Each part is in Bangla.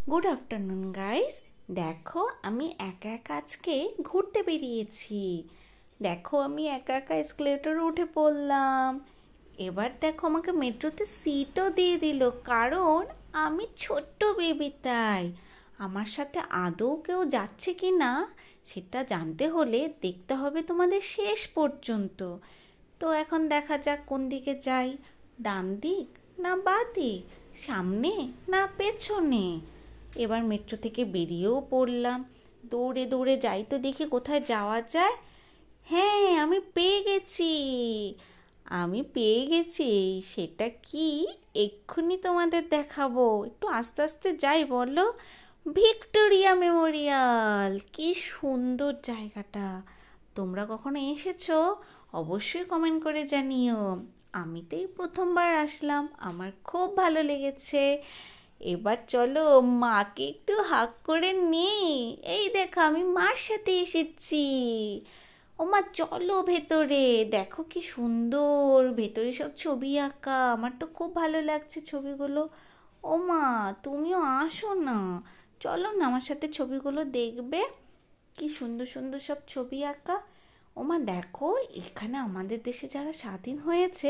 Good afternoon guys. দেখো আমি একা একা আজকে ঘুরতে বেরিয়েছি। দেখো আমি একা একা এসকেলেটরে উঠে পড়লাম। এবার দেখো আমাকে মেট্রোতে সিটও দিয়ে দিল, কারণ আমি ছোট্ট বেবি তাই। আমার সাথে আদৌ কেউ যাচ্ছে কি না সেটা জানতে হলে দেখতে হবে তোমাদের শেষ পর্যন্ত। তো এখন দেখা যাক কোন দিকে যাই, ডান দিক না বাঁ দিক, সামনে না পেছনে। এবার মেট্রো থেকে বেরিয়েও পড়লাম, দৌড়ে দৌড়ে যাই তো দেখি কোথায় যাওয়া যায়। হ্যাঁ, আমি পেয়ে গেছি। সেটা কি এক্ষুনি তোমাদের দেখাবো। একটু আস্তে আস্তে যাই, বলো। ভিক্টোরিয়া মেমোরিয়াল, কি সুন্দর জায়গাটা। তোমরা কখনো এসেছো? অবশ্যই কমেন্ট করে জানিও। আমি তো এই প্রথমবার আসলাম, আমার খুব ভালো লেগেছে। এবার চলো মাকে একটু হাগ করে নেই। এই দেখো আমি মার সাথে এসেছি। ও মা, চলো ভেতরে, দেখো কি সুন্দর ভেতরে সব ছবি আঁকা। আমার তো খুব ভালো লাগছে ছবিগুলো। ও মা, তুমিও আসো না, চলো না আমার সাথে ছবিগুলো দেখবে। কি সুন্দর সুন্দর সব ছবি আঁকা। ও মা দেখো, এখানে আমাদের দেশে যারা স্বাধীন হয়েছে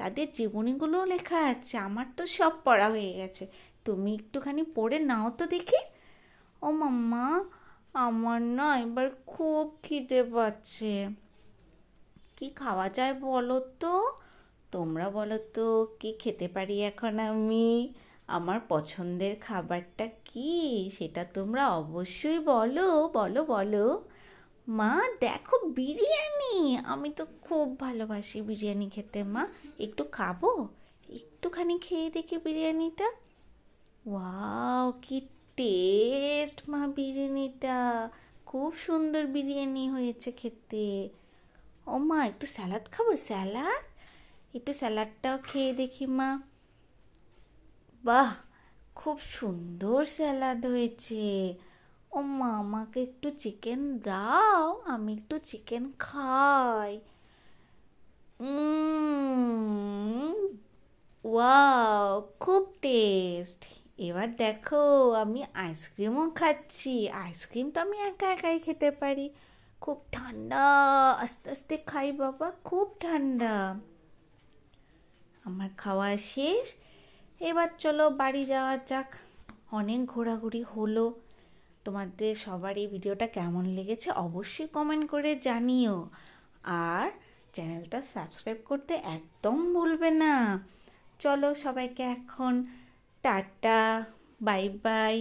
তাদের জীবনীগুলোও লেখা আছে। আমার তো সব পড়া হয়ে গেছে, তুমি একটুখানি পড়ে নাও তো দেখি। ও মাম্মা, আমার না এবার খুব খিদে পাচ্ছে। কি খাওয়া যায় বলো তো? তোমরা বলো তো, কি খেতে পারি এখন আমি? আমার পছন্দের খাবারটা কি সেটা তোমরা অবশ্যই বলো, বলো বলো। মা দেখো, বিরিয়ানি। আমি তো খুব ভালোবাসি বিরিয়ানি খেতে মা। একটু খাবো? একটুখানি খেয়ে দেখি বিরিয়ানিটা। ওয়াও, কি টেস্ট মা বিরিয়ানিটা। খুব সুন্দর বিরিয়ানি হয়েছে খেতে। ও মা, একটু স্যালাড খাবো? স্যালাড, একটু স্যালাডটাও খেয়ে দেখি মা। বাহ, খুব সুন্দর স্যালাড হয়েছে। ও মা, আমাকে একটু চিকেন দাও, আমি একটু চিকেন খাই। ওয়াও, খুব টেস্ট। এবার দেখো আমি আইসক্রিমও খাচ্ছি। আইসক্রিম তো আমি একা একাই খেতে পারি, খুব ঠান্ডা। আস্তে আস্তে খাই বাবা, খুব ঠান্ডা। আমার খাওয়া শেষ, এবার চলো বাড়ি যাওয়া যাক। অনেক ঘোরাঘুরি হলো। তোমাদের সবার এই ভিডিওটা কেমন লেগেছে অবশ্যই কমেন্ট করে জানিও। আর চ্যানেলটা সাবস্ক্রাইব করতে একদম ভুলবে না। চলো সবাইকে এখন টাটা, বাই বাই।